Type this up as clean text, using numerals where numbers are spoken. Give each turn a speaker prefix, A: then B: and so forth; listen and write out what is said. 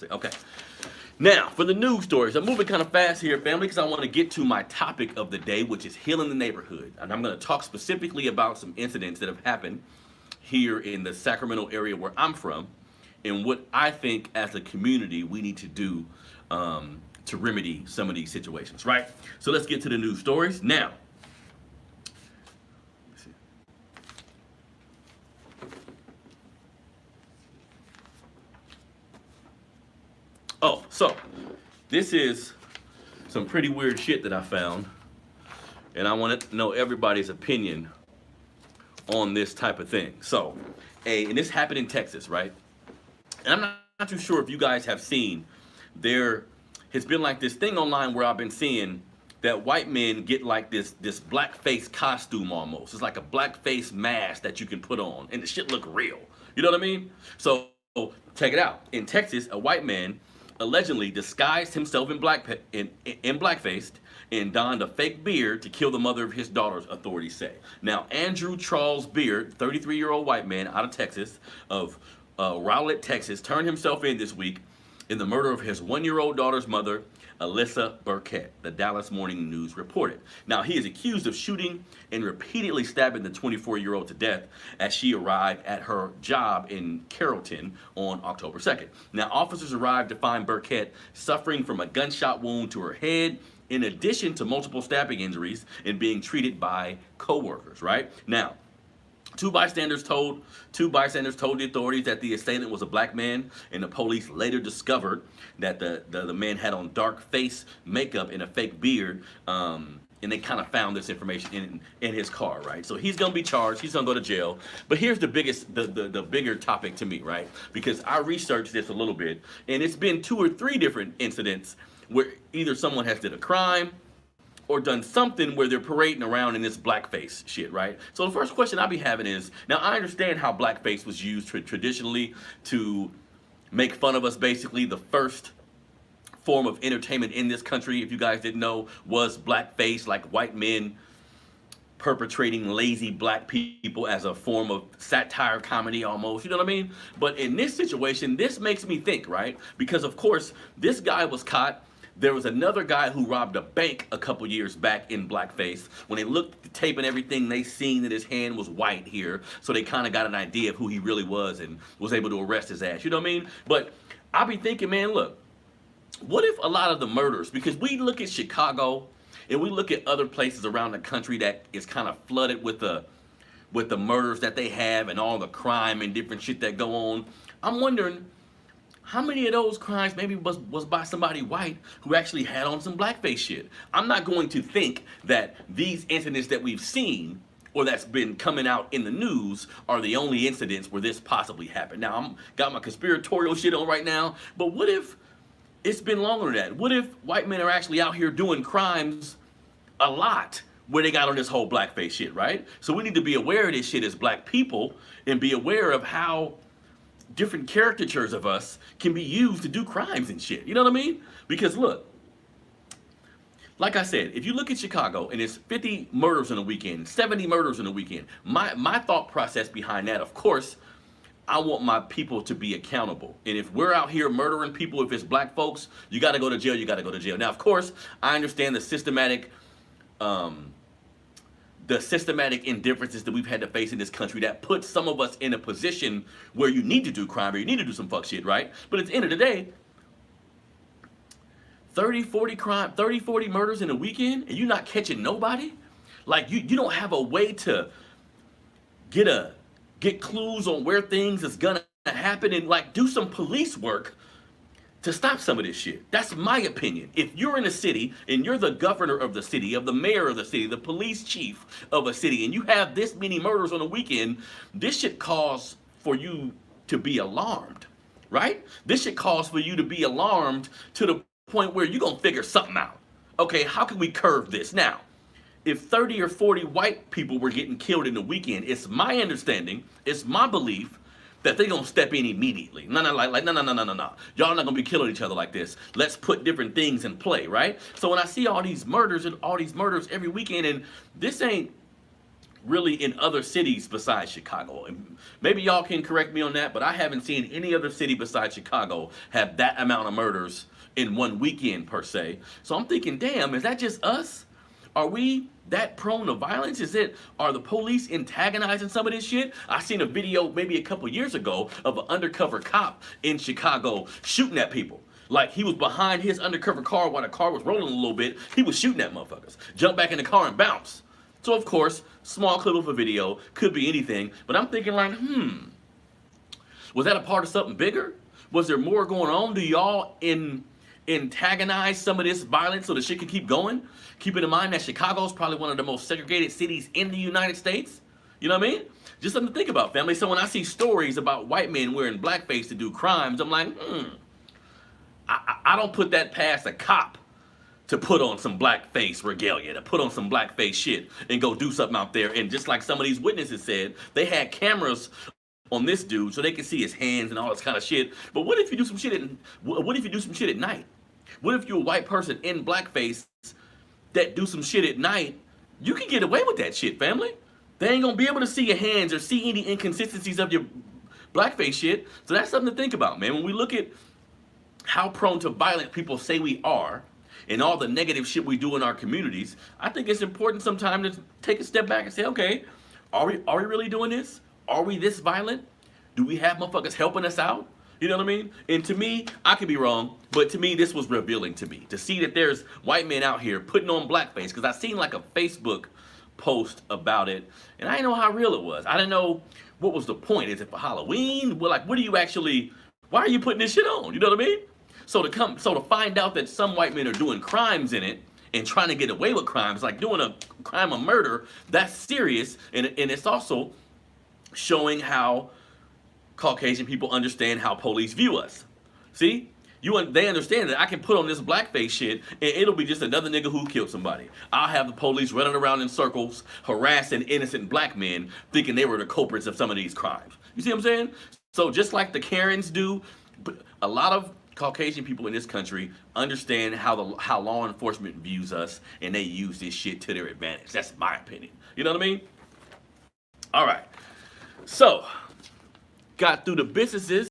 A: saying? Okay. Now, for the news stories, I'm moving kind of fast here, family, because I want to get to my topic of the day, which is healing the neighborhood. And I'm going to talk specifically about some incidents that have happened here in the Sacramento area where I'm from, and what I think as a community we need to do to remedy some of these situations, right? So let's get to the news stories. Now, oh, so this is some pretty weird shit that I found, and I want to know everybody's opinion on this type of thing. So, and this happened in Texas, right? And I'm not too sure if you guys have seen, there has been like this thing online where I've been seeing that white men get like this blackface costume almost. It's like a blackface mask that you can put on, and the shit look real. You know what I mean? So check it out. In Texas, a white man allegedly disguised himself in blackface and donned a fake beard to kill the mother of his daughters, authorities say. Now, Andrew Charles Beard, 33-year-old white man out of Texas, of Rowlett, Texas, turned himself in this week in the murder of his 1-year-old daughter's mother, Alyssa Burkett, the Dallas Morning News reported. Now, he is accused of shooting and repeatedly stabbing the 24-year-old to death as she arrived at her job in Carrollton on October 2nd. Now, officers arrived to find Burkett suffering from a gunshot wound to her head, in addition to multiple stabbing injuries, and being treated by co-workers, right? Now, Two bystanders told the authorities that the assailant was a black man, and the police later discovered that the man had on dark face makeup and a fake beard, and they kind of found this information in his car, right? So he's gonna be charged, he's gonna go to jail. But here's the bigger topic to me, right? Because I researched this a little bit, and it's been 2 or 3 different incidents where either someone has did a crime or done something where they're parading around in this blackface shit, right? So the first question I'll be having is, now I understand how blackface was used traditionally to make fun of us, basically. The first form of entertainment in this country, if you guys didn't know, was blackface, like white men perpetrating lazy black people as a form of satire comedy almost, you know what I mean? But in this situation, this makes me think, right? Because of course, this guy was caught. There was another guy who robbed a bank a couple years back in blackface. When they looked at the tape and everything, they seen that his hand was white here. So they kind of got an idea of who he really was and was able to arrest his ass. You know what I mean? But I'll be thinking, man, look, what if a lot of the murders, because we look at Chicago and we look at other places around the country that is kind of flooded with the murders that they have and all the crime and different shit that go on. I'm wondering, how many of those crimes maybe was by somebody white who actually had on some blackface shit? I'm not going to think that these incidents that we've seen or that's been coming out in the news are the only incidents where this possibly happened. Now, I'm got my conspiratorial shit on right now, but what if it's been longer than that? What if white men are actually out here doing crimes a lot where they got on this whole blackface shit, right? So we need to be aware of this shit as black people and be aware of how different caricatures of us can be used to do crimes and shit. You know what I mean? Because look, like I said, if you look at Chicago and it's 50 murders in a weekend, 70 murders in a weekend, my thought process behind that, of course, I want my people to be accountable. And if we're out here murdering people, if it's black folks, you got to go to jail, you got to go to jail. Now, of course, I understand the systematic indifferences that we've had to face in this country that puts some of us in a position where you need to do crime or you need to do some fuck shit, right? But at the end of the day, 30, 40 murders in a weekend and you're not catching nobody? Like you don't have a way to get clues on where things is gonna happen and like do some police work to stop some of this shit. That's my opinion. If you're in a city and you're the governor of the city, of the mayor of the city, the police chief of a city, and you have this many murders on a weekend, this should cause for you to be alarmed, right? This should cause for you to be alarmed to the point where you're gonna figure something out. Okay, how can we curve this? Now, if 30 or 40 white people were getting killed in the weekend, it's my understanding, it's my belief that they gonna step in immediately. No. Y'all not gonna be killing each other like this. Let's put different things in play, right? So when I see all these murders every weekend, and this ain't really in other cities besides Chicago. And maybe y'all can correct me on that, but I haven't seen any other city besides Chicago have that amount of murders in one weekend per se. So I'm thinking, damn, is that just us? Are we that prone to violence? Are the police antagonizing some of this shit? I seen a video maybe a couple years ago of an undercover cop in Chicago shooting at people. Like he was behind his undercover car while the car was rolling a little bit. He was shooting at motherfuckers. Jump back in the car and bounce. So of course, small clip of a video, could be anything. But I'm thinking like, was that a part of something bigger? Was there more going on? Do y'all antagonize some of this violence so the shit can keep going? Keeping in mind that Chicago is probably one of the most segregated cities in the United States. You know what I mean? Just something to think about, family. So when I see stories about white men wearing blackface to do crimes, I'm like, I don't put that past a cop to put on some blackface regalia, to put on some blackface shit and go do something out there. And just like some of these witnesses said, they had cameras on this dude so they could see his hands and all this kind of shit. But what if you do some shit at night? What if you're a white person in blackface that do some shit at night? You can get away with that shit, family. They ain't gonna be able to see your hands or see any inconsistencies of your blackface shit. So that's something to think about, man. When we look at how prone to violence people say we are and all the negative shit we do in our communities, I think it's important sometimes to take a step back and say, okay, are we really doing this? Are we this violent? Do we have motherfuckers helping us out? You know what I mean? And to me, I could be wrong, but to me, this was revealing to me. To see that there's white men out here putting on blackface, because I seen like a Facebook post about it, and I didn't know how real it was. I didn't know what was the point. Is it for Halloween? Well, like, what do you actually, why are you putting this shit on? You know what I mean? So to find out that some white men are doing crimes in it and trying to get away with crimes, like doing a crime of murder, that's serious, and it's also showing how Caucasian people understand how police view us. See? They understand that I can put on this blackface shit and it'll be just another nigga who killed somebody. I'll have the police running around in circles, harassing innocent black men, thinking they were the culprits of some of these crimes. You see what I'm saying? So just like the Karens do, a lot of Caucasian people in this country understand how law enforcement views us, and they use this shit to their advantage. That's my opinion. You know what I mean? All right. So, got through the businesses.